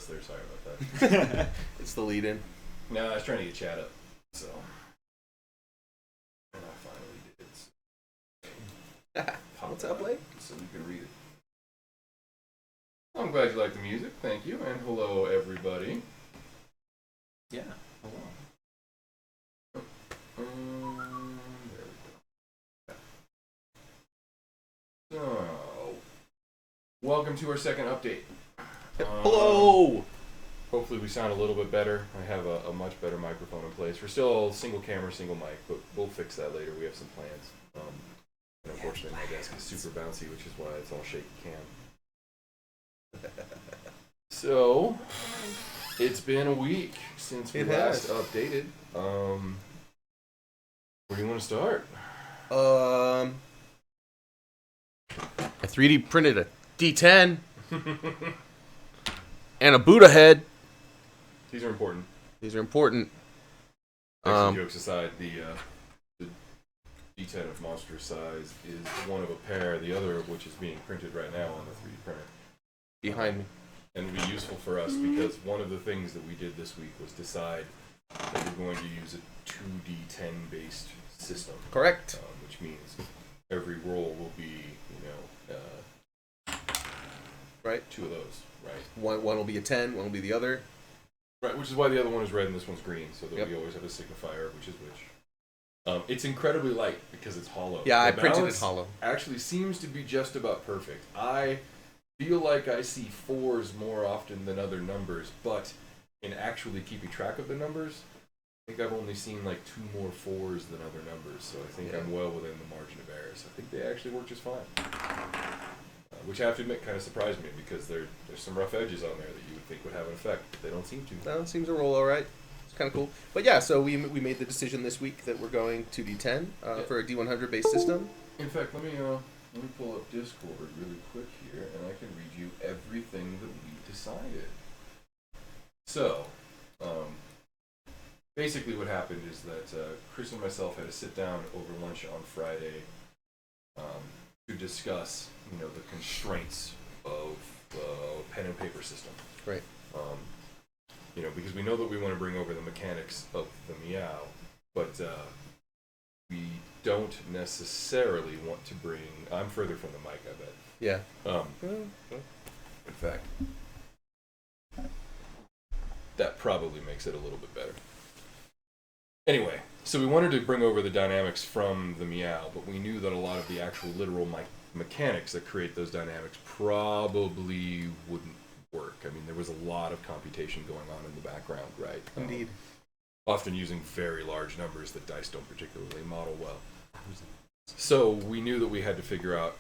there. Sorry about that. It's the lead-in. No, I was trying to get chat up, so and I finally did. So. What's up, Blake? So you can read it. I'm glad you like the music. Thank you, and hello everybody. Yeah. Hello. There we go. So, welcome to our second update. Hello! Hopefully we sound a little bit better. I have a much better microphone in place. We're still single camera, single mic, but we'll fix that later. We have some plans. And unfortunately my desk is super bouncy, which is why it's all shaky cam. So, it's been a week since we last updated. Where do you want to start? I 3D printed a D10 and a Buddha head. These are important. These are important. Actually, jokes aside, the D10 of monster size is one of a pair, the other of which is being printed right now on the 3D printer. Behind me. And it'll be useful for us because one of the things that we did this week was decide that we're going to use a 2D10 based system. Correct. Which means every roll will be, right, 2 of those, right? One will be a 10, one will be the other. Right, which is why the other one is red and this one's green, so that we always have a signifier of which is which. It's incredibly light because it's hollow. Yeah, I the printed it hollow. Actually seems to be just about perfect. I feel like I see 4s more often than other numbers, but in actually keeping track of the numbers, I think I've only seen like 2 more 4s than other numbers, so I think I'm well within the margin of error. So I think they actually work just fine. Which I have to admit kind of surprised me because there's some rough edges on there that you would think would have an effect, but they don't seem to. No, it seems to roll all right. It's kind of cool. But yeah, so we made the decision this week that we're going to D10 for a D100 based system. In fact, let me pull up Discord really quick here, and I can read you everything that we decided. So, basically what happened is that Chris and myself had to sit down over lunch on Friday to discuss, the constraints of the pen and paper system. Right. Because we know that we want to bring over the mechanics of the Meow, but we don't necessarily want to bring... I'm further from the mic, I bet. Yeah. In fact, that probably makes it a little bit better. Anyway, so we wanted to bring over the dynamics from the Meow, but we knew that a lot of the actual literal mechanics that create those dynamics probably wouldn't work. I mean, there was a lot of computation going on in the background, right? Indeed. Often using very large numbers that dice don't particularly model well. So we knew that we had to figure out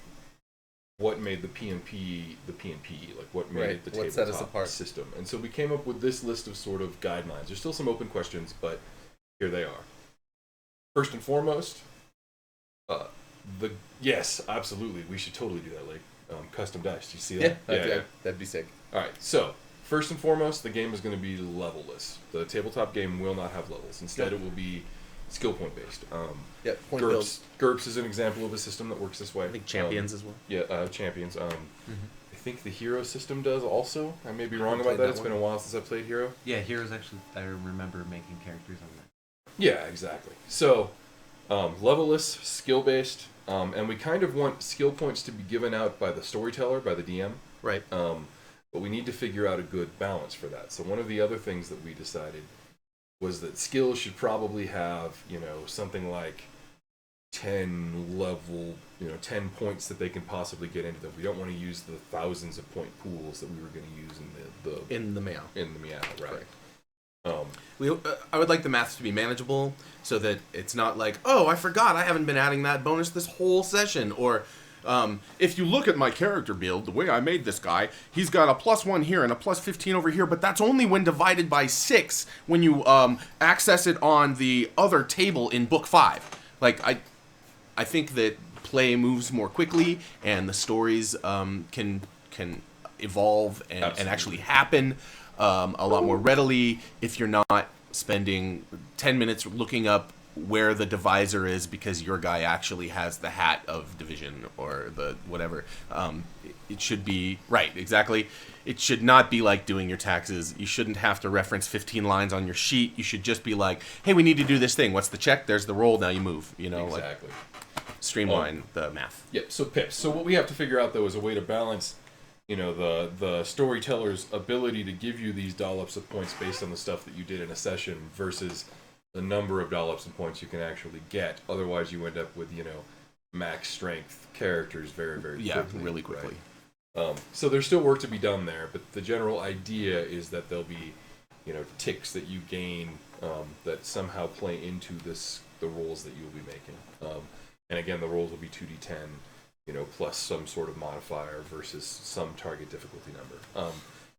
what made the PNP, like what made it the tabletop system. And so we came up with this list of sort of guidelines. There's still some open questions, but here they are. First and foremost, yes, absolutely, we should totally do that, like custom dice. Do you see that? Yeah, that'd be sick. All right, so first and foremost, the game is going to be levelless. The tabletop game will not have levels. Instead, it will be skill point based. Point builds. GURPS is an example of a system that works this way. I think champions as well. Yeah, champions. I think the hero system does also. I may be wrong about that. It's been a while since I played hero. Yeah, heroes actually. I remember making characters on that. Yeah, exactly. So, levelless, skill based, and we kind of want skill points to be given out by the storyteller, by the DM. Right. But we need to figure out a good balance for that. So one of the other things that we decided was that skills should probably have, something like 10 points that they can possibly get into them. We don't want to use the thousands of point pools that we were going to use in the Meow. In the Meow, right. I would like the maths to be manageable so that it's not like, oh, I forgot I haven't been adding that bonus this whole session, or if you look at my character build, the way I made this guy, he's got a +1 here and a +15 over here, but that's only when divided by 6 when you access it on the other table in Book 5. Like, I think that play moves more quickly and the stories can evolve and actually happen a lot more readily if you're not spending 10 minutes looking up where the divisor is because your guy actually has the hat of division or the whatever. It should be right, exactly. It should not be like doing your taxes. You shouldn't have to reference 15 lines on your sheet. You should just be like, hey, we need to do this thing. What's the check? There's the roll. Now you move. You know, Exactly. like streamline the math. Yep. So pips. So what we have to figure out though is a way to balance, you know, the storyteller's ability to give you these dollops of points based on the stuff that you did in a session versus the number of dollops and points you can actually get. Otherwise, you end up with, you know, max strength characters very, very quickly. Yeah, really quickly. Right? So there's still work to be done there, but the general idea is that there'll be, you know, ticks that you gain that somehow play into the rolls that you'll be making. And again, the rolls will be 2d10, you know, plus some sort of modifier versus some target difficulty number.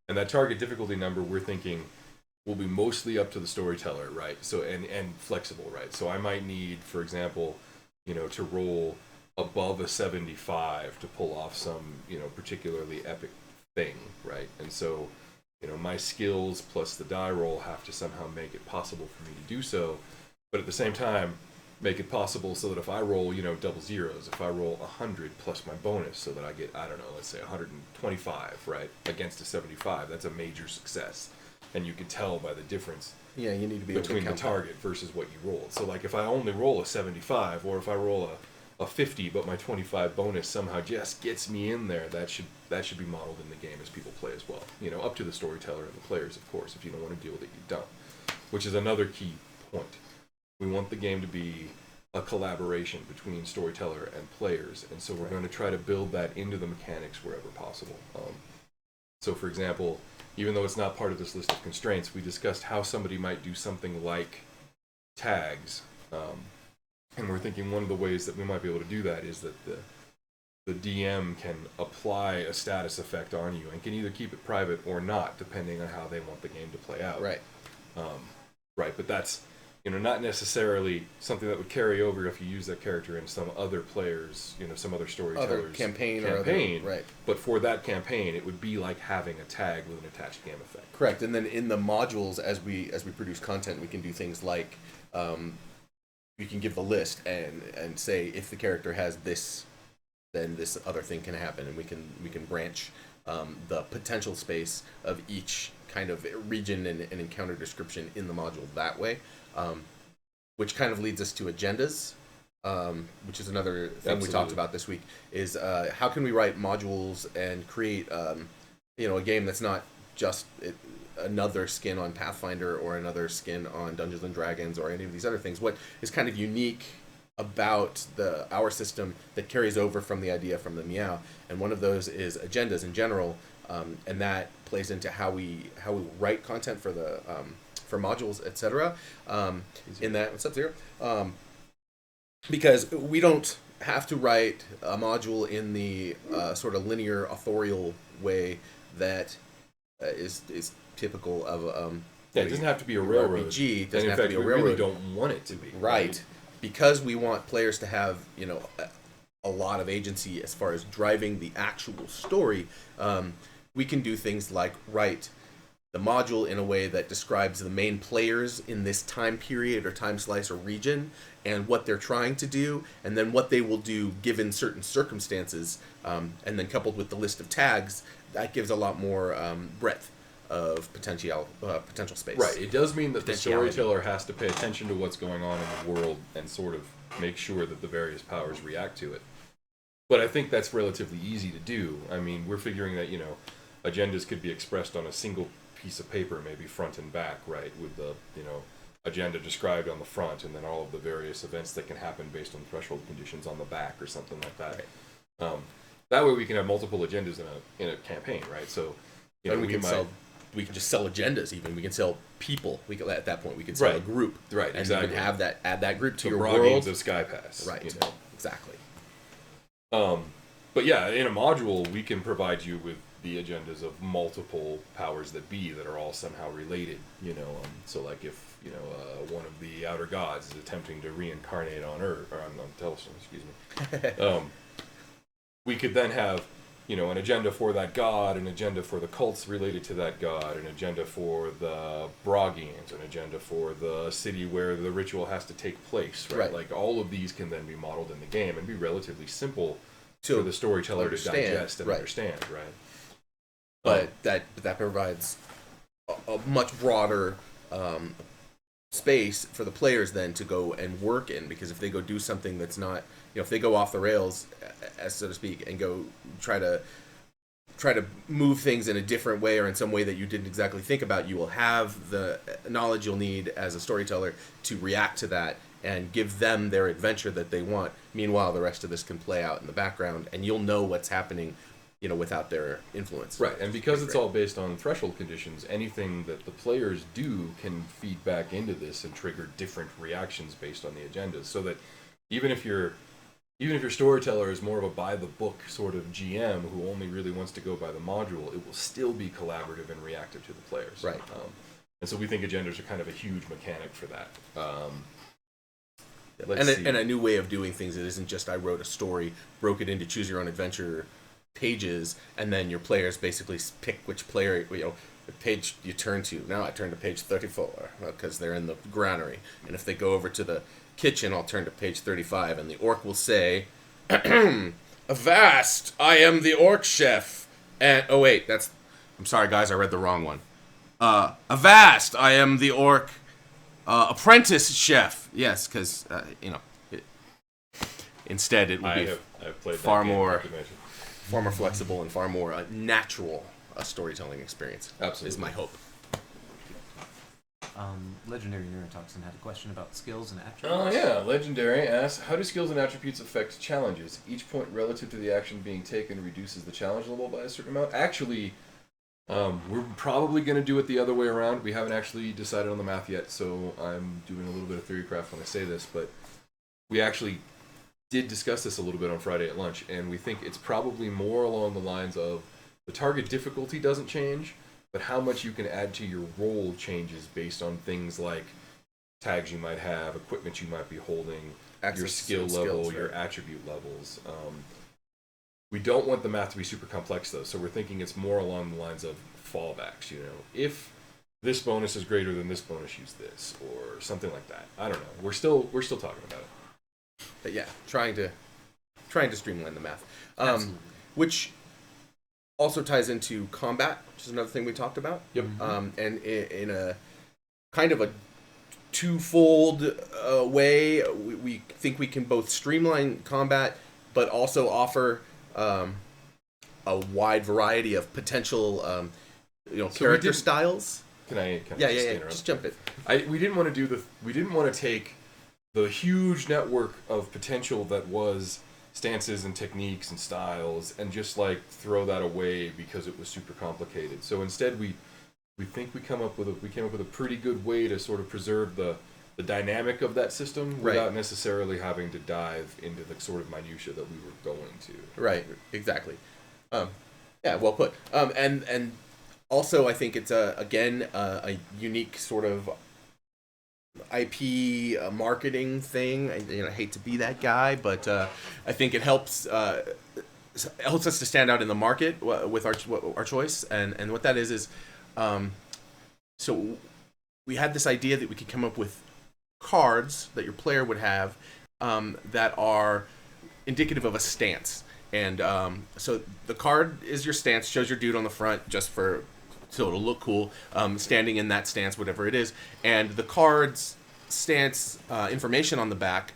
And that target difficulty number, we're thinking, will be mostly up to the storyteller, right? So and flexible, right? So I might need, for example, you know, to roll above a 75 to pull off some, you know, particularly epic thing, right? And so, you know, my skills plus the die roll have to somehow make it possible for me to do so, but at the same time, make it possible so that if I roll, you know, double zeros, if I roll 100 plus my bonus so that I get, I don't know, let's say 125, right, against a 75, that's a major success. And you can tell by the difference Yeah, you need to be between able the to target versus what you rolled. So like if I only roll a 75 or if I roll a 50 but my 25 bonus somehow just gets me in there, that should be modeled in the game as people play as well. You know, up to the storyteller and the players, of course. If you don't want to deal with it, you don't. Which is another key point. We want the game to be a collaboration between storyteller and players, and so we're going to try to build that into the mechanics wherever possible. So for example, even though it's not part of this list of constraints, we discussed how somebody might do something like tags. And we're thinking one of the ways that we might be able to do that is that the DM can apply a status effect on you and can either keep it private or not, depending on how they want the game to play out. Right. Right, but that's, you know, not necessarily something that would carry over if you use that character in some other players, you know, some other storytellers' campaign, or other, right. But for that campaign, it would be like having a tag with an attached game effect. Correct. And then in the modules, as we produce content, we can do things like you can give the list and say if the character has this, then this other thing can happen, and we can branch the potential space of each kind of region and encounter description in the module that way, which kind of leads us to agendas, which is another thing Absolutely. we talked about this week, is how can we write modules and create you know, a game that's not just another skin on Pathfinder or another skin on Dungeons and Dragons or any of these other things. What is kind of unique about our system that carries over from the idea from the Meow, and one of those is agendas in general, and that plays into how we write content for the for modules, etc. In that, what's up, Zero? Because we don't have to write a module in the sort of linear authorial way that is typical of Yeah, it doesn't have to be a railroad. RPG. It doesn't and in have fact, to be a we railroad. really don't want it to be. Right. Because we want players to have, you know, a lot of agency as far as driving the actual story, we can do things like write the module in a way that describes the main players in this time period or time slice or region and what they're trying to do, and then what they will do given certain circumstances, and then coupled with the list of tags, that gives a lot more breadth of potential space. Right. It does mean that the Potentiality. storyteller has to pay attention to what's going on in the world and sort of make sure that the various powers react to it. But I think that's relatively easy to do. I mean, we're figuring that, you know, agendas could be expressed on a single piece of paper, maybe front and back, right, with the, you know, agenda described on the front and then all of the various events that can happen based on threshold conditions on the back or something like that. Right. That way we can have multiple agendas in a campaign, right? So, you know, we can just sell agendas. Even we can sell people. At that point we can sell a group. Right. And exactly. you can have add that group to your broad world. games of Skypass. Right. You know? Exactly. But yeah, in a module we can provide you with the agendas of multiple powers that be that are all somehow related. You know, so like if, you know, one of the outer gods is attempting to reincarnate on Earth or on Telson, excuse me. We could then have, you know, an agenda for that god, an agenda for the cults related to that god, an agenda for the Brogians, an agenda for the city where the ritual has to take place, right? Right. Like all of these can then be modeled in the game and be relatively simple To for the storyteller to understand, digest and right. understand, right? But that provides a much broader space for the players then to go and work in, because if they go do something that's not, if they go off the rails, as so to speak, and go try to move things in a different way or in some way that you didn't exactly think about, you will have the knowledge you'll need as a storyteller to react to that and give them their adventure that they want. Meanwhile, the rest of this can play out in the background, and you'll know what's happening, without their influence. Right, and because it's all based on threshold conditions, anything that the players do can feed back into this and trigger different reactions based on the agendas. So that even if your storyteller is more of a by the book sort of GM who only really wants to go by the module, it will still be collaborative and reactive to the players. Right. And so we think agendas are kind of a huge mechanic for that. And a new way of doing things. It isn't just I wrote a story, broke it into choose your own adventure pages, and then your players basically pick which player, the page you turn to. Now I turn to page 34 because they're in the granary, and if they go over to the kitchen, I'll turn to page 35, and the orc will say, "Avast! I am the orc chef." And oh wait, I'm sorry guys, I read the wrong one. Avast! I am the orc apprentice chef. Yes, because instead it would be I've played far that game, more. like you mentioned. Far more flexible and far more natural storytelling experience. Absolutely. Is my hope. Legendary Neurotoxin had a question about skills and attributes. Oh yeah, Legendary asks, how do skills and attributes affect challenges? Each point relative to the action being taken reduces the challenge level by a certain amount. Actually, we're probably going to do it the other way around. We haven't actually decided on the math yet, so I'm doing a little bit of theorycraft when I say this, but we actually did discuss this a little bit on Friday at lunch, and we think it's probably more along the lines of the target difficulty doesn't change, but how much you can add to your role changes based on things like tags you might have, equipment you might be holding, your skill level, skills, your attribute levels. We don't want the math to be super complex though, so we're thinking it's more along the lines of fallbacks. If this bonus is greater than this bonus, use this, or something like that. I don't know. We're still talking about it. But yeah, trying to streamline the math, which also ties into combat, which is another thing we talked about. Yep. And in a kind of a twofold way, we think we can both streamline combat, but also offer a wide variety of potential, character styles. Can I Yeah. interrupt? Just jump in. We didn't want to take the huge network of potential that was stances and techniques and styles and just throw that away because it was super complicated. So instead we think we came up with a pretty good way to sort of preserve the dynamic of that system without necessarily having to dive into the sort of minutia that we were going to. Right, exactly. Yeah, well put. And also I think it's a unique sort of IP marketing thing. I hate to be that guy, but I think it helps us to stand out in the market with our choice. And what that is so we had this idea that we could come up with cards that your player would have that are indicative of a stance. And so the card is your stance, shows your dude on the front so it'll look cool, standing in that stance, whatever it is. And the card's stance information on the back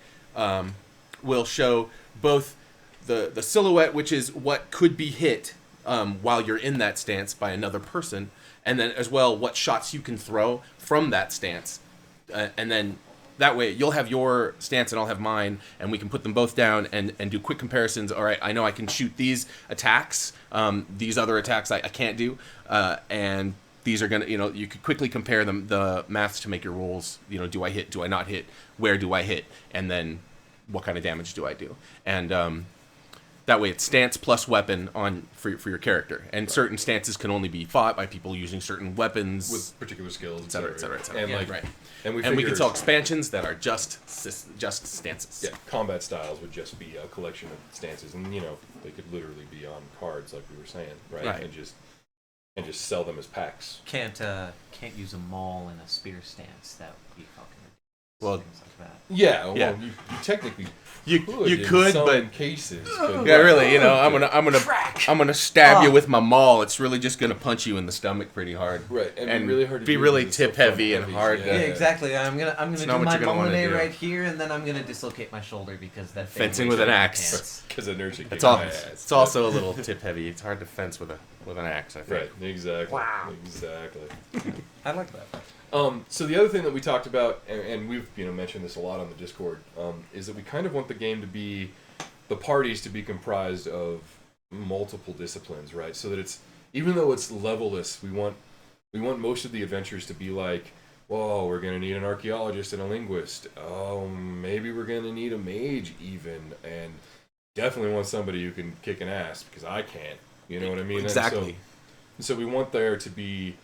will show both the silhouette, which is what could be hit while you're in that stance by another person, and then as well what shots you can throw from that stance. And then that way you'll have your stance and I'll have mine, and we can put them both down and do quick comparisons. All right, I know I can shoot these attacks. These other attacks I can't do. And these are going to, you could quickly compare the maths to make your rolls. Do I hit? Do I not hit? Where do I hit? And then what kind of damage do I do? And that way it's stance plus weapon for your character. And certain stances can only be fought by people using certain weapons. With particular skills, et cetera. And right. And we can sell expansions that are just stances. Yeah, combat styles would just be a collection of stances, and they could literally be on cards, like we were saying, right? Right. And just and just sell them as packs. Can't use a maul in a spear stance. That would be fucking ridiculous. Well, Things like that. Yeah, well, Yeah. you technically You in could, some but cases. yeah, really, I'm gonna stab you Oh. with my maul. It's really just gonna punch you in the stomach pretty hard. Right, And really hard to be do really because it's tip so heavy and heavy, hard. Yeah, exactly. I'm gonna It's do not what my you're gonna wanna Molyneux do. right here, and then I'm gonna dislocate my shoulder because that thing Fencing makes with an my axe. pants. Because inertia It's kicks all. my ass. It's also a little tip heavy. It's hard to fence with an axe. I think. Right, exactly. Wow. Exactly. I like that. So the other thing that we talked about, and we've mentioned this a lot on the Discord, is that we kind of want the game to be, the parties to be comprised of multiple disciplines, right? So that it's, even though it's levelless, we want most of the adventures to be like, whoa, we're gonna need an archaeologist and a linguist. Oh, maybe we're gonna need a mage even, and definitely want somebody who can kick an ass because I can't. You know what I mean? Exactly. And so we want there to be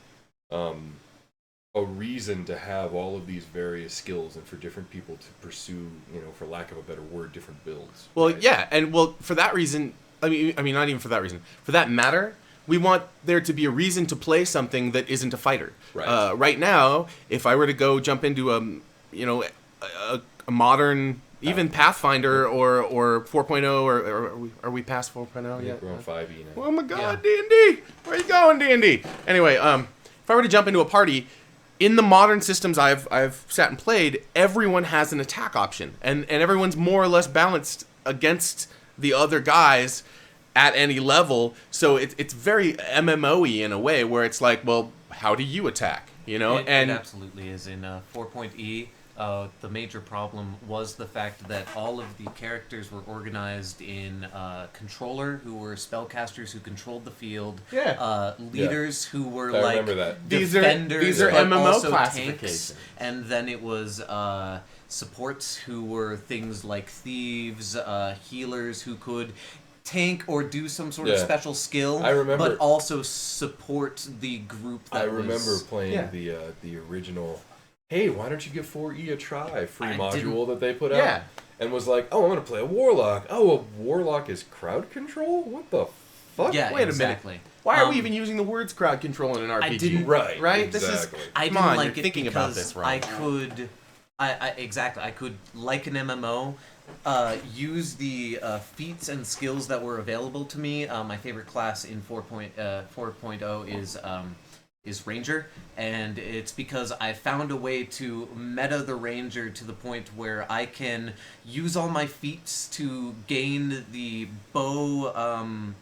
a reason to have all of these various skills and for different people to pursue, for lack of a better word, different builds. Well, right? yeah, and for that reason, I mean, not even for that reason. For that matter, we want there to be a reason to play something that isn't a fighter. Right. Right now, if I were to go jump into a modern, even Pathfinder or 4.0, or are we past 4.0 yet? We're on 5e now. Oh my God, D&D! Where you going, D&D? Anyway, if I were to jump into a party, in the modern systems I've sat and played, everyone has an attack option, and everyone's more or less balanced against the other guys at any level. So it's very MMO-y in a way, where it's like, well, how do you attack? It absolutely is. In 4.E, the major problem was the fact that all of the characters were organized in controller, who were spellcasters who controlled the field. Yeah. Leaders who were I like remember that. These defenders, are but MMO also classifications. tanks. And then it was supports who were things like thieves, healers who could tank or do some sort of Yeah. special skill, I remember- but also support the group that I remember was... playing the original, hey, why don't you give 4E a try free I module didn't- that they put out? Yeah. And was like, oh, I'm going to play a warlock. Oh, a warlock is crowd control? What the fuck? Yeah, Wait a minute. exactly. Why are we even using the words crowd control in an RPG? didn't- Right. Right? Exactly. I Come didn't on, like you're it thinking about because this wrong. I could, I could, like an MMO, use the feats and skills that were available to me. My favorite class in 4.0 is Ranger, and it's because I found a way to meta the Ranger to the point where I can use all my feats to gain the bow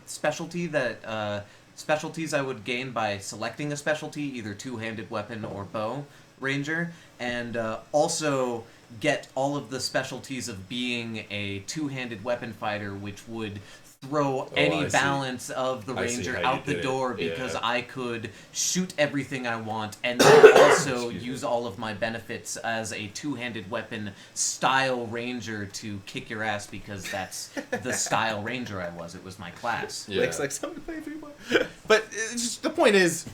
specialty that specialties I would gain by selecting a specialty, either two-handed weapon or bow Ranger, and also get all of the specialties of being a two-handed weapon fighter, which would throw any I see. balance of the I see Ranger how you out the did it. door, because Yeah. I could shoot everything I want and then also use all of my benefits as a two-handed weapon style Ranger to kick your ass, because that's the style Ranger I was. It was my class. Yeah. Like somebody play 3.0. But it's just, the point is,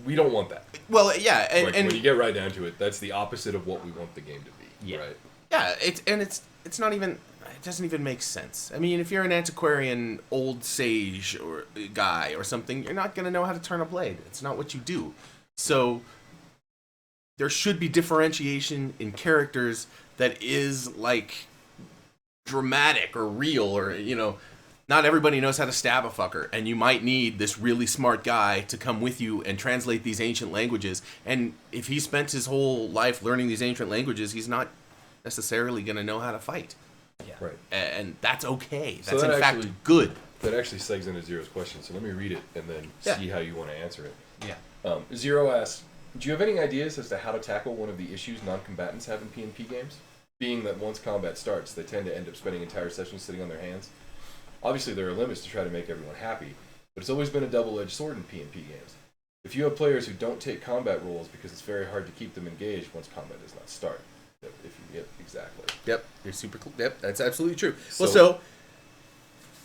We don't want that. well, yeah, and When you get right down to it, that's the opposite of what we want the game to be. Yeah. Right? yeah, it's not even. It doesn't even make sense. I mean, if you're an antiquarian, old sage or guy or something, you're not gonna know how to turn a blade. It's not what you do. So there should be differentiation in characters that is like dramatic or real, or not everybody knows how to stab a fucker, and you might need this really smart guy to come with you and translate these ancient languages. And if he spent his whole life learning these ancient languages, he's not necessarily going to know how to fight. Yeah. Right. And that's okay. So That's that in fact actually- good. That actually segs into Zero's question, so let me read it and then Yeah. see how you want to answer it. Yeah. Zero asks, do you have any ideas as to how to tackle one of the issues non-combatants have in P&P games? Being that once combat starts, they tend to end up spending entire sessions sitting on their hands. Obviously, there are limits to try to make everyone happy, but it's always been a double-edged sword in P&P games. If you have players who don't take combat roles because it's very hard to keep them engaged once combat does not start. Exactly. Yep, you're super cool. Yep, that's absolutely true. So- So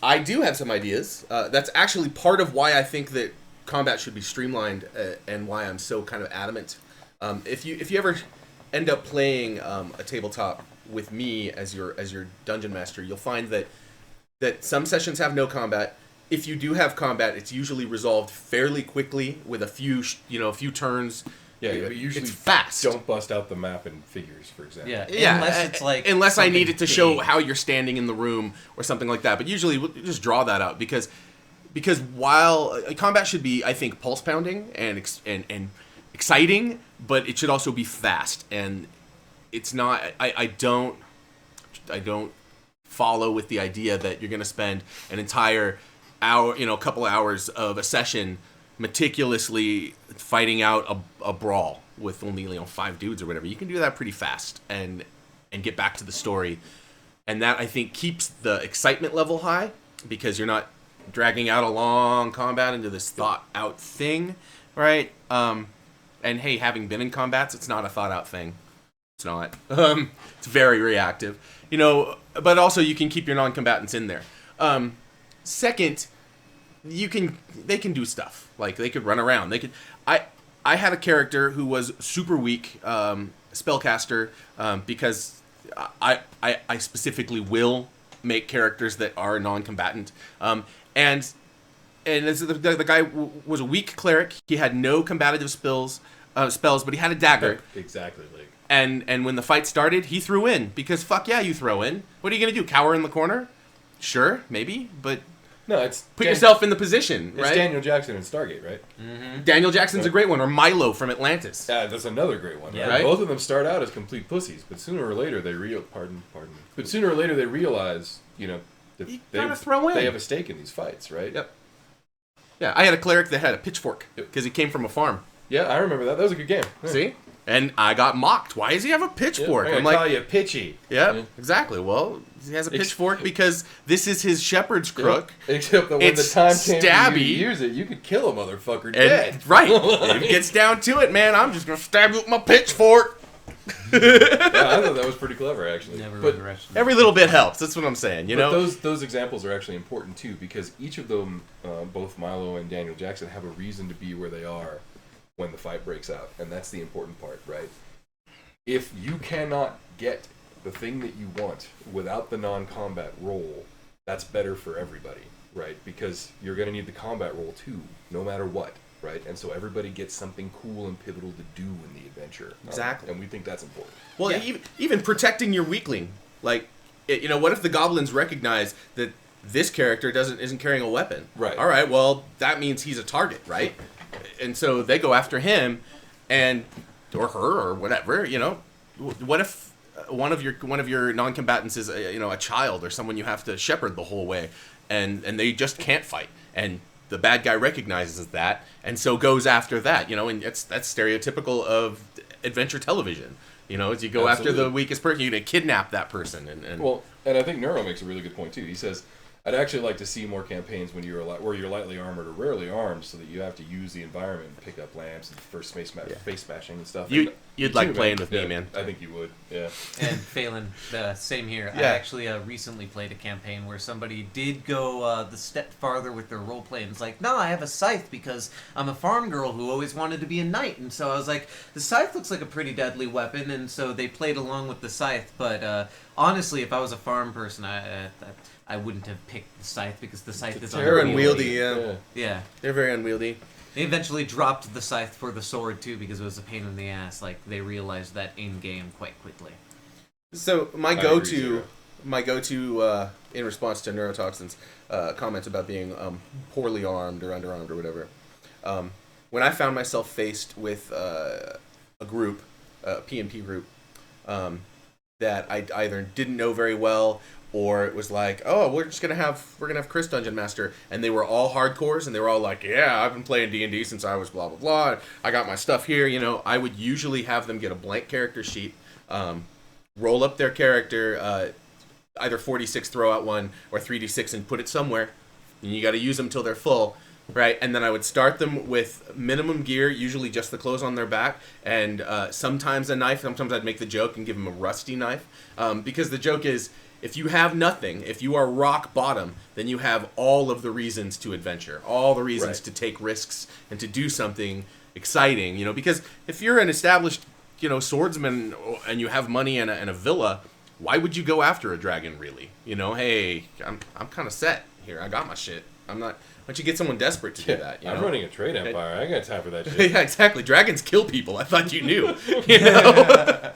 I do have some ideas. That's actually part of why I think that combat should be streamlined, and why I'm so kind of adamant. If you ever end up playing a tabletop with me as your dungeon master, you'll find that some sessions have no combat, if you do have combat, it's usually resolved fairly quickly with a few turns. Yeah, but usually it's fast. Don't bust out the map in figures, for example. Yeah, unless it's like unless I something needed to show big. how you're standing in the room or something like that. But usually we'll just draw that out because while combat should be, I think, pulse pounding and exciting, but it should also be fast. And it's not. I don't follow with the idea that you're going to spend an entire hour, a couple hours of a session meticulously fighting out a brawl with only 5 dudes or whatever. You can do that pretty fast and get back to the story, and that I think keeps the excitement level high because you're not dragging out a long combat into this thought out thing, right? And hey, having been in combats, it's not a thought out thing. It's not. It's very reactive, But also you can keep your non-combatants in there. Second, they can do stuff. Like they could run around. I had a character who was super weak spellcaster because I specifically will make characters that are non-combatant. And the guy was a weak cleric. He had no combative spells, but he had a dagger. Exactly, like. And when the fight started, he threw in because fuck yeah, you throw in. What are you gonna do? Cower in the corner? Sure, maybe, but No, it's put yourself in the position, It's right? Daniel Jackson in Stargate, right? Mm-hmm. Daniel Jackson's a great one, or Milo from Atlantis. Yeah, that's another great one. Yeah. Right? Right? Both of them start out as complete pussies, but sooner or later they But sooner or later they realize, that You gotta throw in. they have a stake in these fights, right? Yep. Yeah, I had a cleric that had a pitchfork because he came from a farm. Yeah, I remember that. That was a good game. Yeah. See? And I got mocked. Why does he have a pitchfork? I'm I'm like, like, call you pitchy. yeah, exactly. Well, he has a pitchfork because this is his shepherd's crook. Yeah. Except that when It's the time came for you to stabby. use it, you could kill a motherfucker And, dead. right. If it gets down to it, man, I'm just going to stab you with my pitchfork. Yeah, I thought that was pretty clever, actually. Never but underestimate. Every little bit helps. That's what I'm saying, but know? those examples are actually important, too, because each of them, both Milo and Daniel Jackson, have a reason to be where they are when the fight breaks out. And that's the important part, right? If you cannot get the thing that you want without the non-combat role, that's better for everybody, right? Because you're going to need the combat role too, no matter what, right? And so everybody gets something cool and pivotal to do in the adventure. Exactly. And we think that's important. Well, even protecting your weakling. Like, what if the goblins recognize that this character isn't carrying a weapon? Right. All right, well, that means he's a target, right? And so they go after him or her or whatever, What if one of your non-combatants is a child or someone you have to shepherd the whole way, and they just can't fight, and the bad guy recognizes that and so goes after that, and that's stereotypical of adventure television. As you go after Absolutely. the weakest person, you're gonna kidnap that person, and Well, and I think Neuro makes a really good point too. He says, I'd actually like to see more campaigns where you're lightly armored or rarely armed, so that you have to use the environment and pick up lamps and face smashing and stuff. you'd like playing with me, Yeah, man. I think you would. Yeah. And Phelan, same here. I Yeah. actually recently played a campaign where somebody did go the step farther with their roleplay and was like, no, I have a scythe because I'm a farm girl who always wanted to be a knight. And so I was like, the scythe looks like a pretty deadly weapon, and so they played along with the scythe. But honestly, if I was a farm person, I wouldn't have picked the scythe because the scythe is They're unwieldy. unwieldy. Yeah. They're very unwieldy. They eventually dropped the scythe for the sword too because it was a pain in the ass. Like they realized that in game quite quickly. So my agree, go-to Zero. in response to Neurotoxin's comments about being poorly armed or underarmed or whatever, when I found myself faced with a group, a P&P group, that I either didn't know very well, or it was like, oh, we're gonna have Chris Dungeon Master, and they were all hardcores, and they were all like, yeah, I've been playing D&D since I was blah blah blah. I got my stuff here, I would usually have them get a blank character sheet, roll up their character, either 4d6 throw out one or 3d6 and put it somewhere, and you got to use them till they're full. Right, and then I would start them with minimum gear, usually just the clothes on their back, and sometimes a knife. Sometimes I'd make the joke and give them a rusty knife, because the joke is, if you have nothing, if you are rock bottom, then you have all of the reasons to adventure, all the reasons Right. to take risks and to do something exciting. Because if you're an established, swordsman and you have money and a villa, why would you go after a dragon really? Hey, I'm kind of set here. I got my shit. I'm not. Why don't you get someone desperate to do that? I'm running a trade empire. I ain't got time for that shit. Yeah, exactly. Dragons kill people. I thought you knew. You know?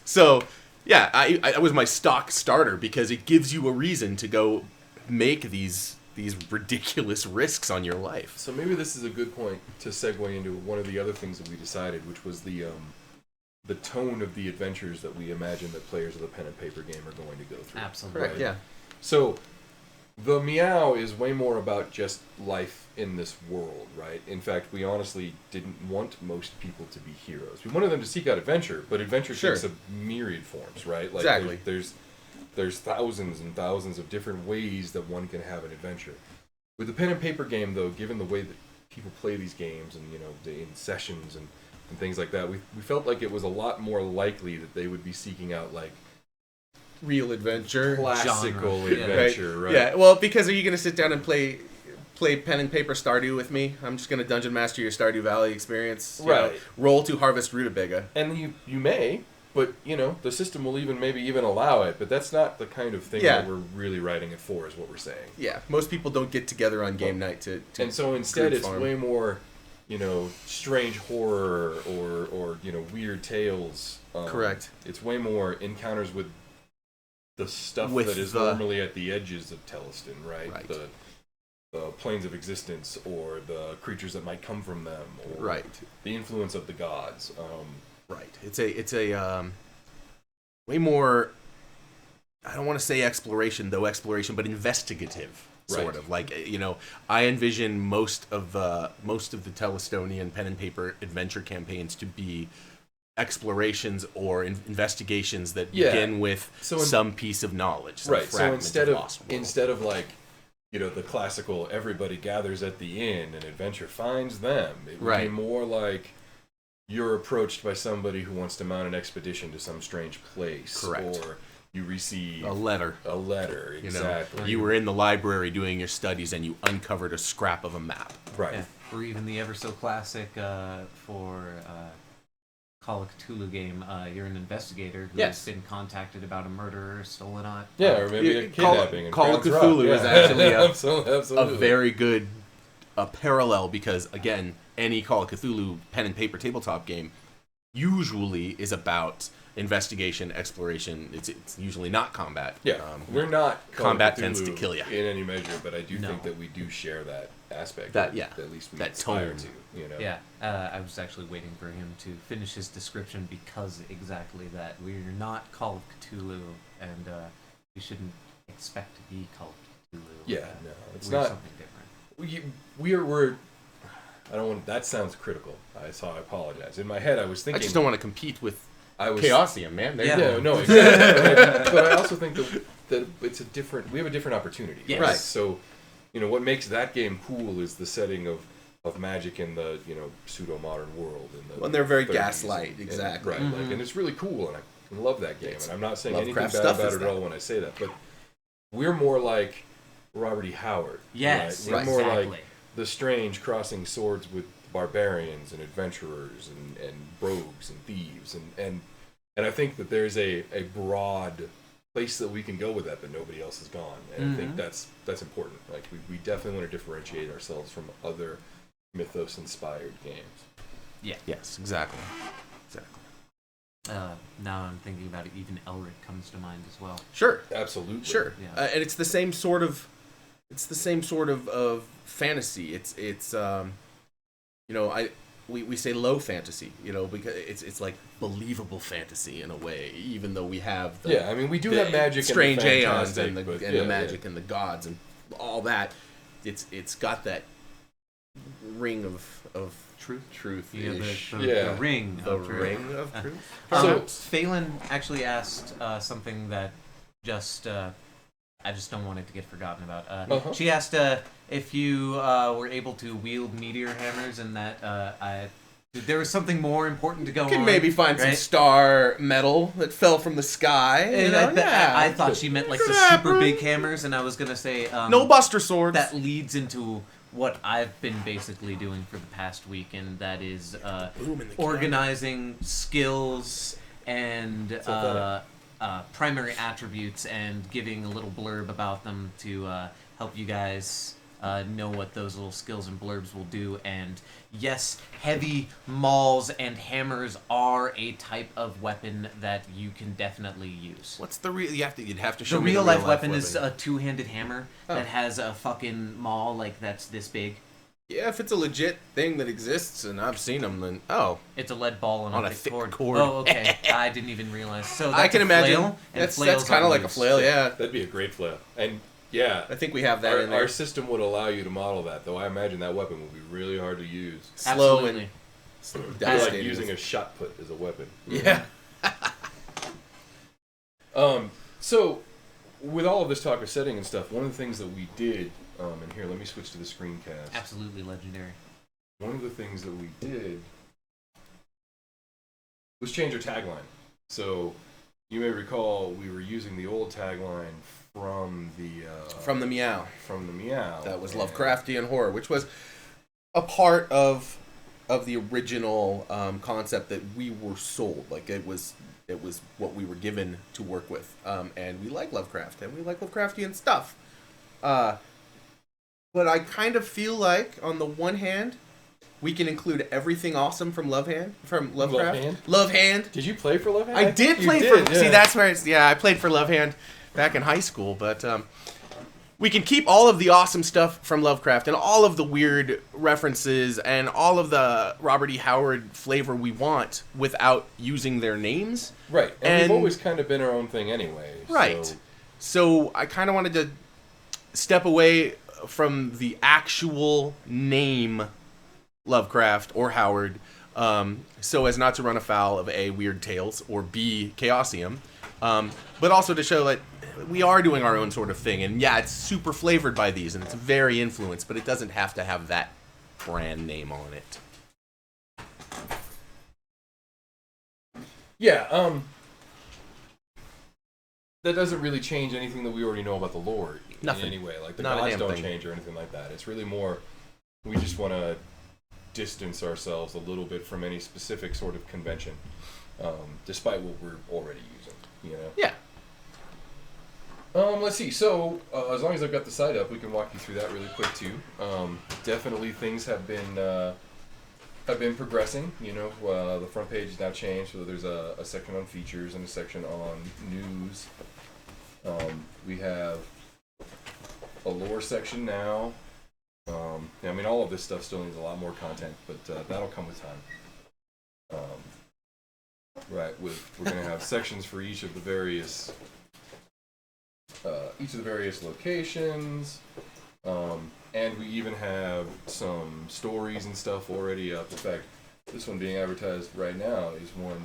So, yeah, I was my stock starter because it gives you a reason to go make these ridiculous risks on your life. So maybe this is a good point to segue into one of the other things that we decided, which was the tone of the adventures that we imagine that players of the pen and paper game are going to go through. Absolutely. Correct. Yeah. So the Meow is way more about just life in this world, right? In fact, we honestly didn't want most people to be heroes. We wanted them to seek out adventure, but adventure takes a myriad forms, right? Like exactly. There's thousands and thousands of different ways that one can have an adventure. With the pen and paper game, though, given the way that people play these games and, in sessions and things like that, we felt like it was a lot more likely that they would be seeking out, like, real adventure. Classical genre. adventure, right? Yeah, well, because are you going to sit down and play pen and paper Stardew with me? I'm just going to dungeon master your Stardew Valley experience. Right. Roll to harvest rutabaga. And you may, but, the system will maybe even allow it, but that's not the kind of thing that we're really writing it for, is what we're saying. Yeah, most people don't get together on game night to and so instead it's farm. way more, strange horror or weird tales. Correct. It's way more encounters with the stuff With that is normally at the edges of Teleston, right? Right. The planes of existence, or the creatures that might come from them, or Right. the influence of the gods. Right. It's a way more. I don't want to say exploration, but investigative. Sort Right. of like I envision most of the Telestonian pen and paper adventure campaigns to be explorations or investigations that begin with some piece of knowledge. Right. So instead of like, the classical everybody gathers at the inn and adventure finds them, it would be more like you're approached by somebody who wants to mount an expedition to some strange place. Correct. Or you receive a letter, exactly. You were in the library doing your studies and you uncovered a scrap of a map. Right. Yeah. Or even the ever so classic for Call of Cthulhu game, you're an investigator who's been contacted about a murder or stolen art. Yeah, or maybe a kidnapping. Call of Cthulhu is actually absolutely. a very good parallel because, again, any Call of Cthulhu pen and paper tabletop game usually is about investigation, exploration. It's usually not combat. Yeah, we're not combat tends to kill you in any measure, but I do think that we do share that aspect. At least we that aspire tone. to. Yeah, I was actually waiting for him to finish his description because exactly that. We're not Call of Cthulhu, and we shouldn't expect to be Call of Cthulhu. Yeah, no, it's we're not something different. We're. I don't want. That sounds critical. I apologize. In my head, I was thinking. I just don't want to compete with Chaosium, man. No, exactly. But I also think that it's a different. We have a different opportunity. Yes. Right. So, what makes that game cool is the setting of magic in the pseudo modern world. When they're very 30s gaslight, exactly. Right. Like, and it's really cool, and I love that game. And I'm not saying anything Lovecraft bad stuff about is it at that. all when I say that. But we're more like Robert E. Howard. Yes, right? We're more exactly. like the Strange crossing swords with barbarians and adventurers and rogues and thieves and I think that there's a broad place that we can go with that nobody else has gone, and I think that's important. Like we definitely want to differentiate ourselves from other mythos inspired games. Yeah. Yes, exactly. Now I'm thinking about it, even Elric comes to mind as well. Sure. Absolutely. Sure. Yeah. And it's the same sort of fantasy. It's we say low fantasy, because it's like believable fantasy in a way, even though we have we do have magic, strange and the aeons and the magic and the gods and all that. It's got that ring of truth. The ring of truth. Ring of truth. So Phelan actually asked something that I just don't want it to get forgotten about. She asked if you were able to wield meteor hammers, and that there was something more important to go on. You can maybe find some star metal that fell from the sky. And I thought she meant like the super big hammers, and I was gonna say no buster swords. That leads into what I've been basically doing for the past week, and that is organizing skills and primary attributes and giving a little blurb about them to help you guys know what those little skills and blurbs will do. And yes, heavy mauls and hammers are a type of weapon that you can definitely use. What's the real? You'd have to show The me real the life weapon is a two-handed hammer Oh. that has a fucking maul like that's this big. Yeah, if it's a legit thing that exists and I've seen them, then It's a lead ball On on a a thick thick cord. cord. Oh, okay. I didn't even realize. So that's I can a imagine. flail, and That's flails kind are of like a loose. flail, yeah. That'd be a great flail. And yeah, I think we have that in there. our system would allow you to model that, though I imagine that weapon would be really hard to use. Slow Absolutely. and It'd be like devastating. using a shot put as a weapon. Yeah. So, with all of this talk of setting and stuff, one of the things that we did, and here, let me switch to the screencast. Absolutely legendary. One of the things that we did was change our tagline. So, you may recall we were using the old tagline from the Meow. From the Meow. That was and- Lovecraftian horror, which was a part of the original concept that we were sold. Like it was what we were given to work with, and we like Lovecraft and we like Lovecraftian stuff. But I kind of feel like, on the one hand, we can include everything awesome from Lovecraft. Love Hand. Did you play for Love Hand? I did You play did, for. yeah. See, that's where it's. Yeah, I played for Love Hand back in high school, but we can keep all of the awesome stuff from Lovecraft and all of the weird references and all of the Robert E. Howard flavor we want without using their names. Right, and we've And- always kind of been our own thing anyway. Right. So, So I kind of wanted to step away from the actual name Lovecraft or Howard, so as not to run afoul of A, Weird Tales, or B, Chaosium, but also to show that we are doing our own sort of thing. And yeah, it's super flavored by these, and it's very influenced, but it doesn't have to have that brand name on it. yeah, that doesn't really change anything that we already know about the lore Nothing. in any way. Like, the Not a gods damn don't thing. change or anything like that. It's really more, we just want to distance ourselves a little bit from any specific sort of convention, despite what we're already using, you know? Yeah. Let's see. So, as long as I've got the site up, we can walk you through that really quick too. Definitely, things have been progressing. You know, the front page is now changed, so there's a section on features and a section on news. We have a lore section now. I mean, all of this stuff still needs a lot more content, but that'll come with time. Right. We're going to have sections for each of the various locations, and we even have some stories and stuff already up. In fact, this one being advertised right now is one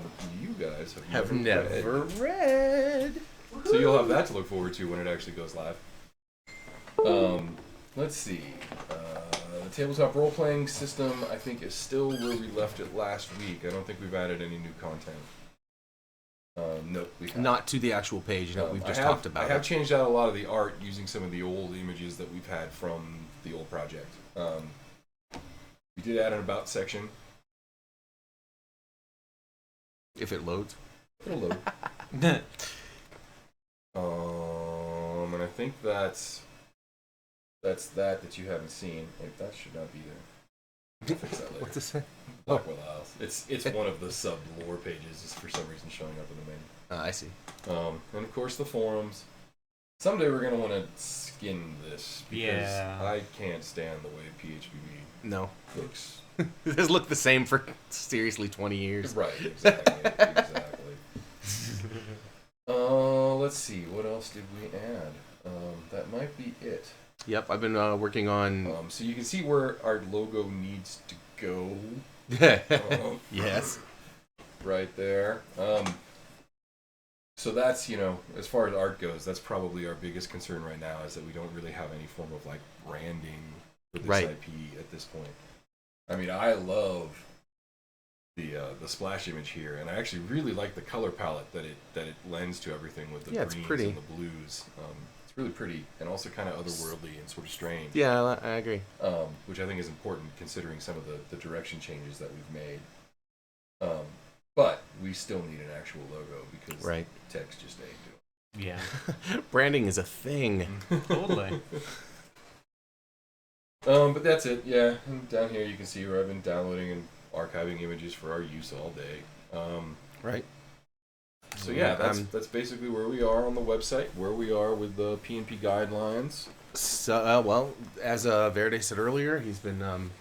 you guys have never read. So you'll have that to look forward to when it actually goes live. Let's see. The tabletop role-playing system, I think, is still where we left it last week. I don't think we've added any new content. Nope, we haven't. Not to the actual page that we've just talked about. I have changed out a lot of the art using some of the old images that we've had from the old project. We did add an about section. If it loads. It'll load. And I think that's that you haven't seen. Wait, that should not be there. I'll fix that later. What's this say? Blackwell Isles. It's one of the sub lore pages. Is for some reason showing up in the main. I see. And of course the forums. Someday we're gonna want to skin this because Yeah. I can't stand the way PHPB No. looks. This has looked the same for seriously 20 years. Right, exactly. Let's see, what else did we add? That might be it. Yep, I've been working on. So you can see where our logo needs to go. Yes. Right there. So that's, you know, as far as art goes, that's probably our biggest concern right now is that we don't really have any form of like branding for this Right. IP at this point. I mean, I love the splash image here, and I actually really like the color palette that it lends to everything with the Yeah, it's greens pretty. and the blues. It's really pretty and also kind of otherworldly and sort of strange. Yeah, I agree. Which I think is important considering some of the direction changes that we've made. But we still need an actual logo because Right. text just ain't doing Yeah, Branding is a thing. totally. But that's it. Yeah, and down here you can see where I've been downloading and archiving images for our use all day. Right. So yeah, that's basically where we are on the website, where we are with the P&P guidelines. So, well, as Verde said earlier, he's been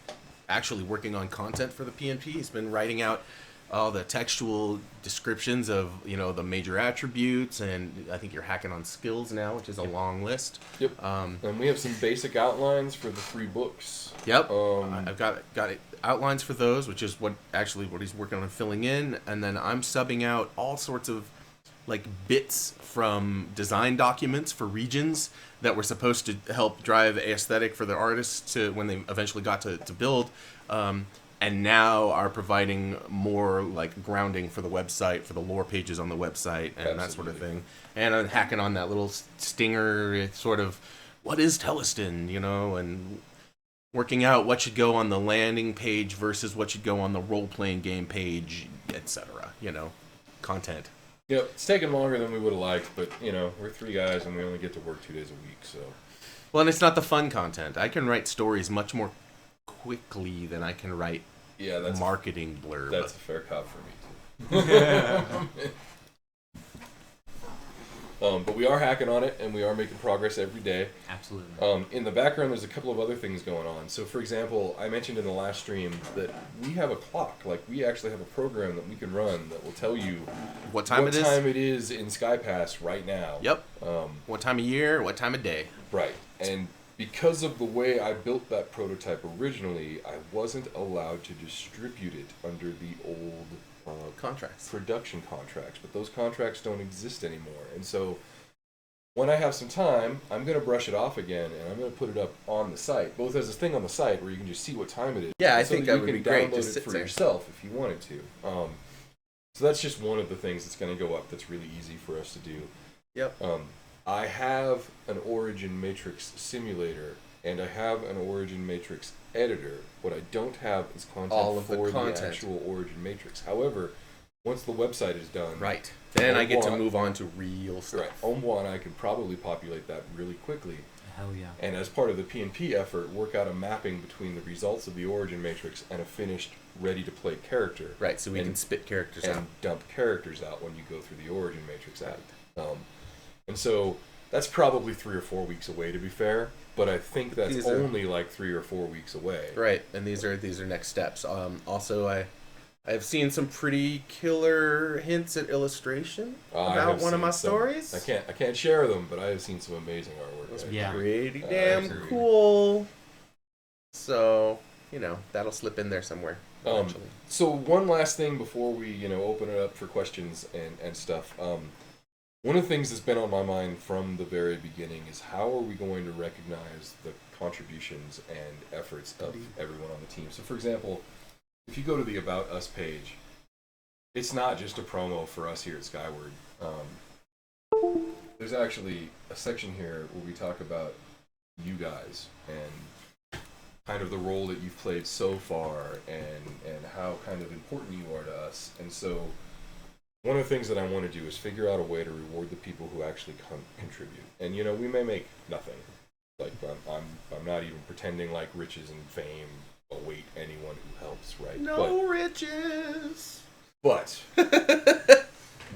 actually working on content for the PNP. He's been writing out all the textual descriptions of, the major attributes, and I think you're hacking on skills now, which is a long list. Yep. And we have some basic outlines for the 3 books. Yep. I've got outlines for those, which is what he's working on filling in, and then I'm subbing out all sorts of bits from design documents for regions that were supposed to help drive aesthetic for the artists to when they eventually got to build, and now are providing more grounding for the website, for the lore pages on the website, and that sort of thing. And I'm hacking on that little stinger, it's sort of, what is Teleston, and working out what should go on the landing page versus what should go on the role-playing game page, etc. Content. Yep, it's taken longer than we would have liked, but, we're 3 guys and we only get to work 2 days a week, so... Well, and it's not the fun content. I can write stories much more quickly than I can write marketing blurb. That's a fair cop for me, too. But we are hacking on it, and we are making progress every day. Absolutely. In the background, there's a couple of other things going on. So, for example, I mentioned in the last stream that we have a clock. We actually have a program that we can run that will tell you what time it is in SkyPass right now. Yep. What time of year, what time of day. Right. And because of the way I built that prototype originally, I wasn't allowed to distribute it under the old contracts, production contracts, but those contracts don't exist anymore. And so when I have some time, I'm going to brush it off again, and I'm going to put it up on the site, both as a thing on the site where you can just see what time it is. Yeah, I think that would be great. Just download it for yourself if you wanted to. So that's just one of the things that's going to go up that's really easy for us to do. Yep. I have an Origin Matrix simulator, and I have an Origin Matrix editor. What I don't have is content for the actual Origin Matrix. However, once the website is done... Right. Then I get to move on to real stuff. Right. Omwa and I can probably populate that really quickly. Hell yeah. And as part of the P&P effort, work out a mapping between the results of the Origin Matrix and a finished, ready-to-play character. Right, so we can spit characters out. And dump characters out when you go through the Origin Matrix act. And so that's probably 3 or 4 weeks away, to be fair. But I think that's only 3 or 4 weeks away. Right, and these are next steps. Also, I've seen some pretty killer hints at illustration about one of my stories. I can't share them, but I have seen some amazing artwork. Yeah, pretty damn cool. So that'll slip in there somewhere. So one last thing before we open it up for questions and stuff. One of the things that's been on my mind from the very beginning is how are we going to recognize the contributions and efforts of everyone on the team. So, for example, if you go to the About Us page, it's not just a promo for us here at Skyward. There's actually a section here where we talk about you guys and kind of the role that you've played so far and how kind of important you are to us. And so one of the things that I want to do is figure out a way to reward the people who actually contribute. And we may make nothing. I'm not even pretending like riches and fame await anyone who helps, right? No riches. But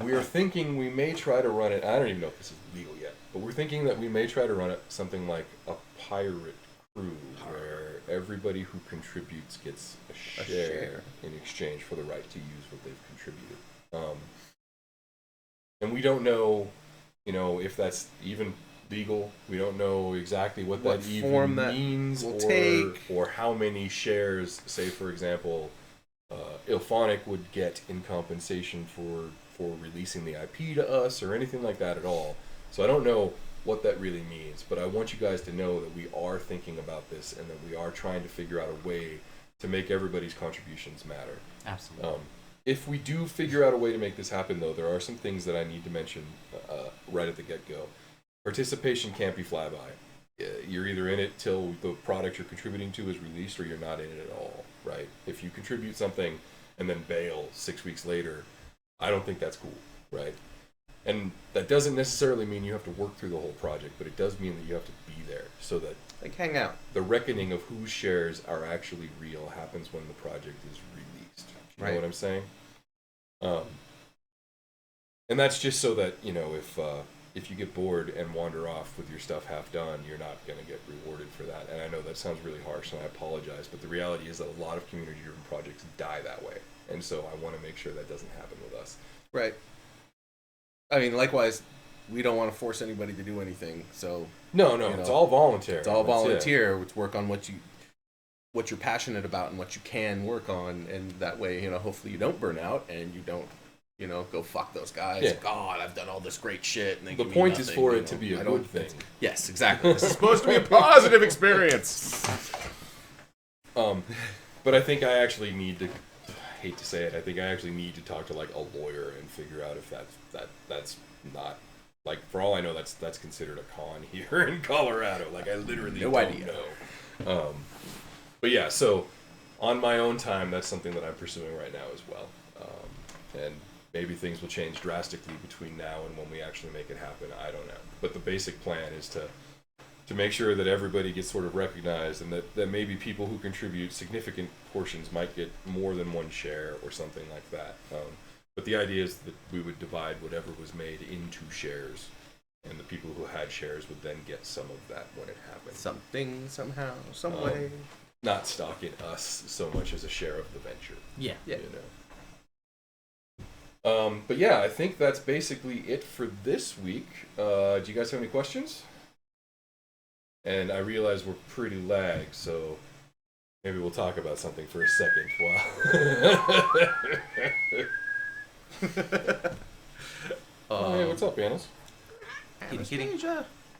we're thinking we may try to run it. I don't even know if this is legal yet, but we're thinking that we may try to run it something like a pirate crew, where everybody who contributes gets a share in exchange for the right to use what they've contributed. And we don't know, if that's even legal. We don't know exactly what that even means or how many shares, say for example, Ilphonic would get in compensation for releasing the IP to us or anything like that at all. So I don't know what that really means, but I want you guys to know that we are thinking about this and that we are trying to figure out a way to make everybody's contributions matter. Absolutely. If we do figure out a way to make this happen, though, there are some things that I need to mention right at the get-go. Participation can't be flyby. You're either in it till the product you're contributing to is released, or you're not in it at all, right? If you contribute something and then bail 6 weeks later, I don't think that's cool, right? And that doesn't necessarily mean you have to work through the whole project, but it does mean that you have to be there so that Like, hang out. the reckoning of whose shares are actually real happens when the project is released. You know what I'm saying? And that's just so that, you know, if you get bored and wander off with your stuff half done, you're not going to get rewarded for that. And I know that sounds really harsh, and I apologize, but the reality is that a lot of community-driven projects die that way. And so I want to make sure that doesn't happen with us. Right. I mean, likewise, we don't want to force anybody to do anything. So No, you it's know, all voluntary. it's all volunteer. It's work on what you're passionate about and what you can work on, and that way, you know, hopefully you don't burn out and you don't, you know, go fuck those guys. Yeah. God, I've done all this great shit. And they The give me point is nothing, for you it know. to be a I don't- good thing. Yes, exactly. This is supposed to be a positive experience. But I think I actually need to. I hate to say it. I think I actually need to talk to like a lawyer and figure out if that's not, like, for all I know, that's considered a con here in Colorado. Like, I literally No don't idea. know. But yeah, so on my own time, that's something that I'm pursuing right now as well. And maybe things will change drastically between now and when we actually make it happen. I don't know. But the basic plan is to make sure that everybody gets sort of recognized, and that maybe people who contribute significant portions might get more than one share or something like that. But the idea is that we would divide whatever was made into shares, and the people who had shares would then get some of that when it happened. Something, somehow, some way. Not stocking us so much as a share of the venture. Yeah. Yeah. You know. But yeah, I think that's basically it for this week. Do you guys have any questions? And I realize we're pretty lagged, so maybe we'll talk about something for a second while. Hey, what's up, Annis? Kitty.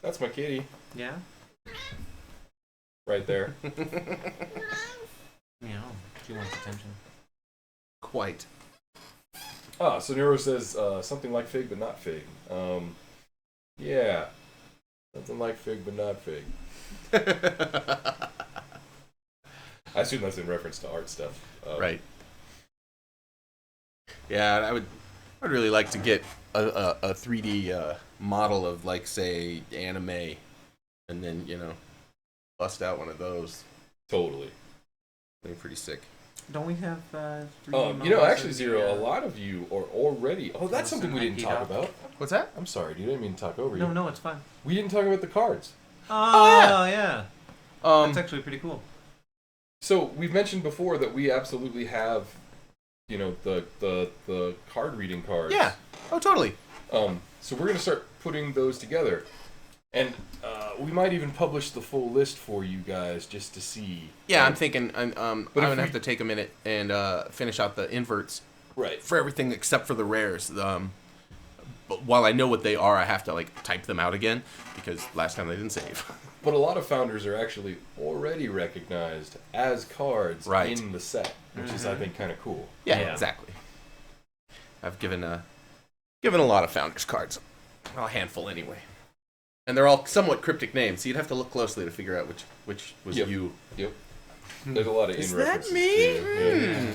That's my kitty. Yeah. Right there. Meow. She wants attention. Quite. So Nero says something like fig, but not fig. Yeah. Something like fig, but not fig. I assume that's in reference to art stuff. Right. Yeah, I'd really like to get a 3D model of, like, say, anime, and then, you know, bust out one of those. Totally. That'd be pretty sick. Don't we have 3D You know, models actually, of Zero, the, a lot of you are already... Oh, that's something we didn't talk about. What's that? I'm sorry, dude. I didn't mean to talk over you. No, it's fine. We didn't talk about the cards. Oh, yeah. That's Um, actually pretty cool. So, we've mentioned before that we absolutely have, you know, the card reading cards. yeah. Oh, totally. So we're going to start putting those together. And we might even publish the full list for you guys just to see. Yeah, I'm thinking I'm But going if to have to take a minute and finish out the inverts Right. for everything except for the rares. But while I know what they are, I have to, like, type them out again because last time they didn't save. But a lot of founders are actually already recognized as cards Right. in the set, which is, I think, kind of cool. Yeah, exactly. I've given a lot of founders cards, a handful anyway, and they're all somewhat cryptic names. So you'd have to look closely to figure out which was Yep. you. Yep. There's a lot of Is in that references me? too. Yeah.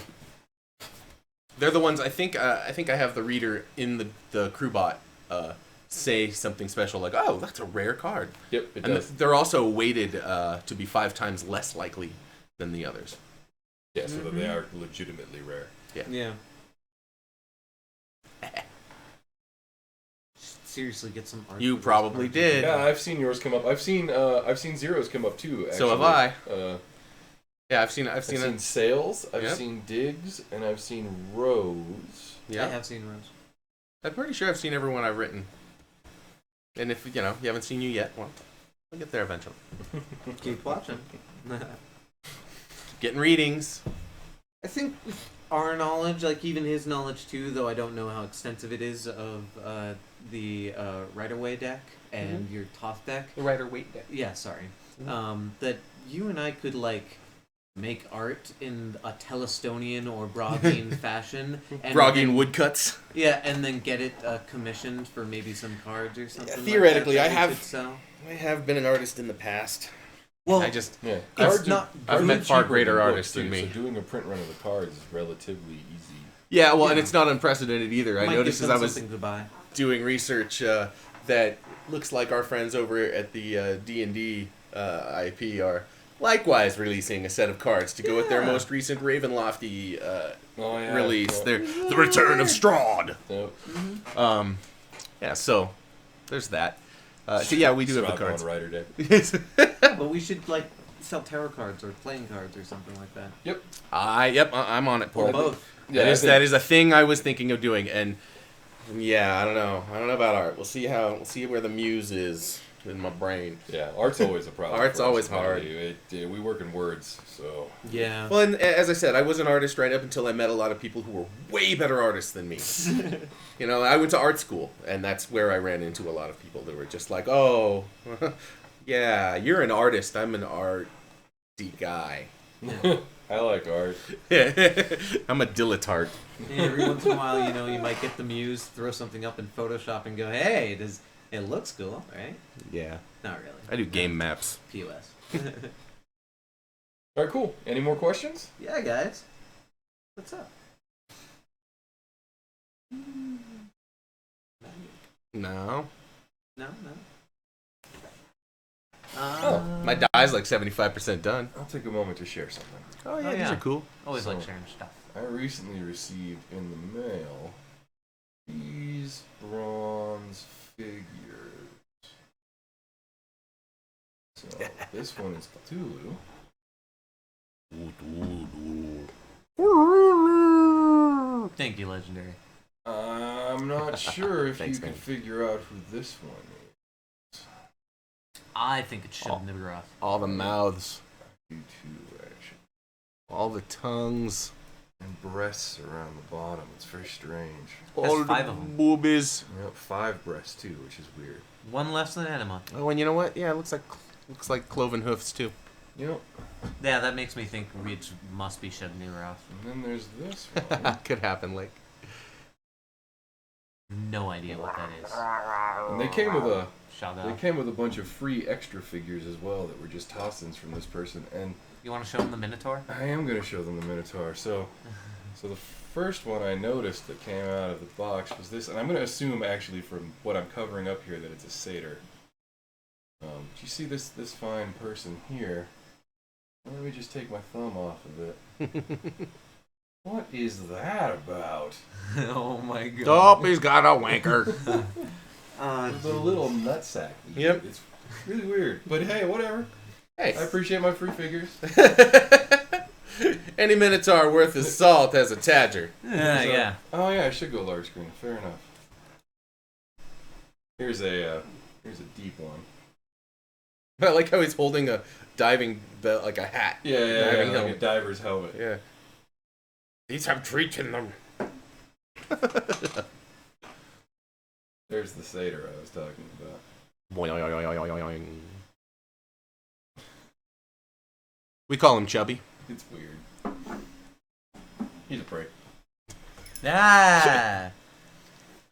They're the ones I think I have the reader in the crewbot say something special like, "Oh, that's a rare card." Yep, it And does. they're also weighted to be 5 times less likely than the others. Yeah, so that they are legitimately rare. Yeah. Seriously, get some art. You for this probably card. did. Yeah, I've seen yours come up. I've seen Zeros come up too. Actually. So have I. Yeah, I've I've seen seen Sales. I've Yep. seen Diggs, and I've seen Rose. Yeah. I have seen Rose. I'm pretty sure I've seen everyone I've written. And if, you haven't seen you yet, well, I'll get there eventually. Keep watching. Getting readings. I think our knowledge, like even his knowledge too, though I don't know how extensive it is of the Rider-Waite deck and your Toth deck. The Rider-Waite deck. Yeah, sorry. That you and I could like make art in a Telestonian or Broggian fashion. And Broggian then- woodcuts. Yeah, and then get it commissioned for maybe some cards or something. theoretically, like I that have- we could sell. I have been an artist in the past. Well, I just... Yeah, It's not- I've met far cheaper greater than artists books, than too, me. So doing a print run of the cards is relatively easy. Yeah, well, and it's not unprecedented either. I Might noticed give as them I was something to buy. doing research that looks like our friends over at the D&D IP are likewise releasing a set of cards to go with their most recent Ravenlofty release. Yeah. The Return of Strahd. Yep. Yeah, so there's that. So yeah, we do have the Strahd cards. on Rider Day. But we should like sell tarot cards or playing cards or something like that. Yep. I'm on it, Or Paul. both. Yeah, that is a thing I was thinking of doing, and yeah, I don't know about art. We'll see where the muse is in my brain. Yeah, art's always a problem. Art's for us, always hard. We work in words, so Yeah. Well, and as I said, I was an artist right up until I met a lot of people who were way better artists than me. You know, I went to art school, and that's where I ran into a lot of people that were just like, "Oh, yeah, you're an artist. I'm an arty guy." I like art. I'm a dilettante. Yeah, every once in a while, you might get the muse, throw something up in Photoshop, and go, "Hey, it looks cool, right?" Yeah, Not really. I do game maps. POS. All right, cool. Any more questions? Yeah, guys. What's up? No. No. My die's like 75% done. I'll take a moment to share something. Oh yeah, Oh, these yeah. are cool. Always So- like sharing stuff. I recently received in the mail these bronze figures. So this one is Cthulhu. Thank you, Legendary. I'm not sure if Thanks, you can man. figure out who this one is. I think it should have rough. All the mouths, You too, actually. all the tongues, And breasts around the bottom. It's very strange. all five the of 'em. boobies. Yep, 5 breasts too, which is weird. One less than Anima. Oh, and you know what? Yeah, it looks like cloven hoofs too. Yep. Yeah, that makes me think it must be Shednirov. And then there's this one. Could happen. Like No idea what that is. And they came with Shoggoth. a bunch of free extra figures as well that were just toss-ins from this person. And You want to show him the Minotaur? I am going to show them the Minotaur. So the first one I noticed that came out of the box was this, and I'm going to assume actually from what I'm covering up here that it's a satyr. Do you see this fine person here? Let me just take my thumb off of it. What is that about? Oh my god. oh, he's got a wanker. It's a little nutsack. Yep. It's really weird. But hey, whatever. Hey, I appreciate my free figures. any Minotaur worth his salt has a Tadger. Yeah. Oh yeah, I should go large screen. Fair enough. Here's a deep one. I like how he's holding a diving belt, like a hat. Yeah, Diving like helmet. a diver's helmet. Yeah. These have treats in them. There's the satyr I was talking about. We call him Chubby. It's weird. He's a prick. Ah!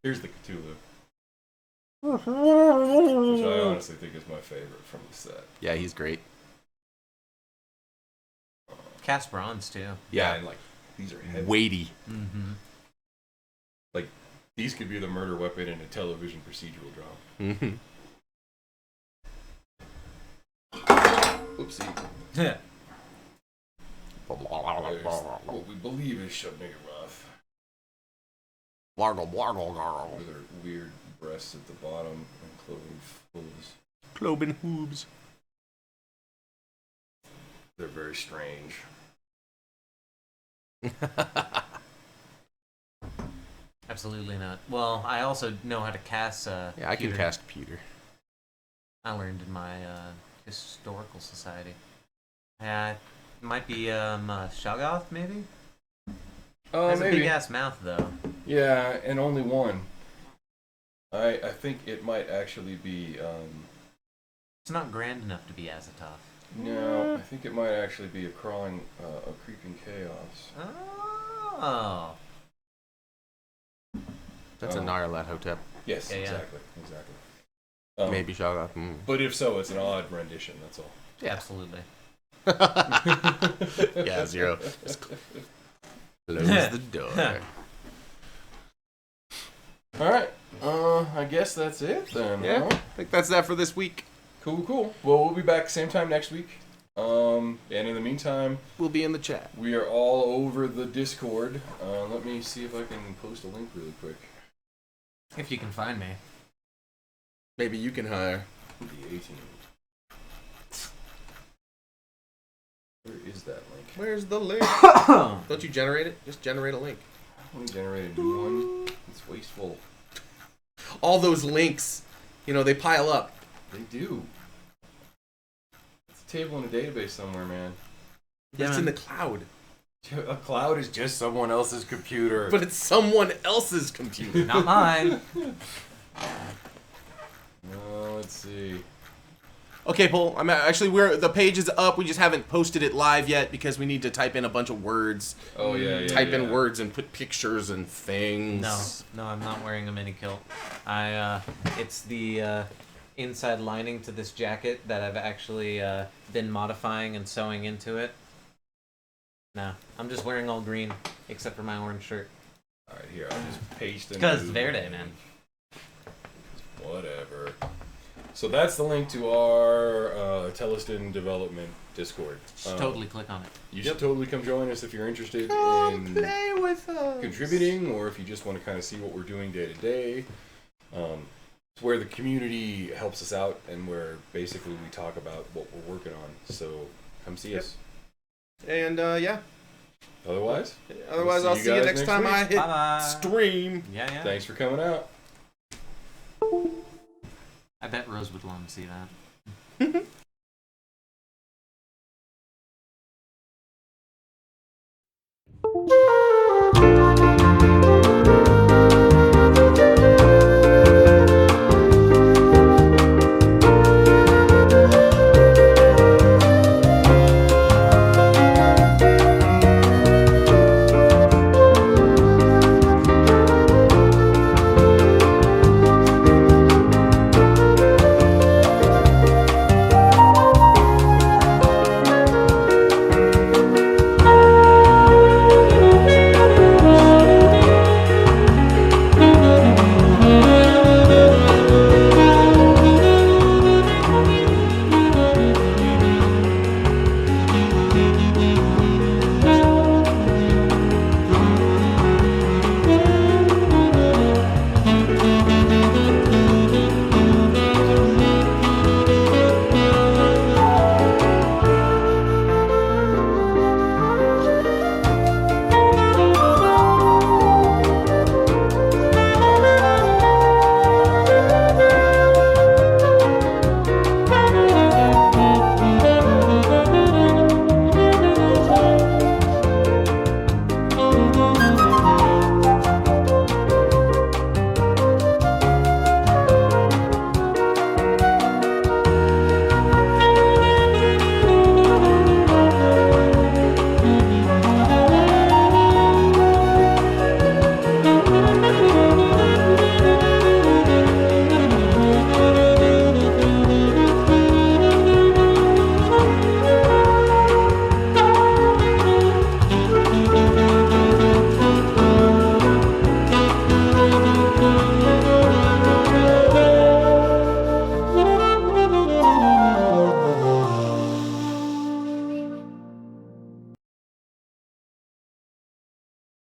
Here's the Cthulhu, which I honestly think is my favorite from the set. Yeah, he's great. Cast bronze, too. Yeah, and like these are heavy. weighty. Mm-hmm. Like these could be the murder weapon in a television procedural drama. Mm-hmm. Oopsie. Yeah. There's what we believe is Shednirov. With her weird breasts at the bottom and cloven hooves. Cloven hooves. They're very strange. Absolutely not. Well, I also know how to cast. Yeah, I can pewter. cast pewter. I learned in my historical society. Yeah, it might be Shoggoth, maybe. Oh, Has a maybe. big ass mouth though. Yeah, and only one. I think it might actually be. It's not grand enough to be Azathoth. No, I think it might actually be a creeping chaos. Oh. That's a Nyarlathotep. Yes, Yeah, yeah. exactly. Maybe Shoggoth. But if so, it's an odd rendition. That's all. Yeah, absolutely. Yeah, Zero. Just close the door. All right. I guess that's it then. Yeah, Huh? I think that's that for this week. Cool. Well, we'll be back same time next week. And in the meantime, We'll be in the chat. we are all over the Discord. Let me see if I can post a link really quick. If you can find me. Maybe you can hire. The 18. Where is that link? Where's the link? Don't you generate it? Just generate a link. Let me generate a new one. It's wasteful. All those links, they pile up. They do. It's a table in a database somewhere, man. Yeah, It's man. in the cloud. A cloud is just someone else's computer. But it's someone else's computer. Not mine. Let's see. Okay, Paul. The page is up. We just haven't posted it live yet because we need to type in a bunch of words. Oh yeah. Type in words and put pictures and things. No, I'm not wearing a mini kilt. It's the inside lining to this jacket that I've actually been modifying and sewing into it. No, I'm just wearing all green except for my orange shirt. All right, here I'll just paste in. Because it's Verde, man. Whatever. So that's the link to our Telestin Development Discord. Just totally click on it. You should totally come join us if you're interested in Play with us. contributing, or if you just want to kind of see what we're doing day to day. It's where the community helps us out, and where basically we talk about what we're working on. So come see us. And Otherwise, I'll see you next time week. I hit Bye-bye. stream. Yeah. Thanks for coming out. I bet Rose would want to see that.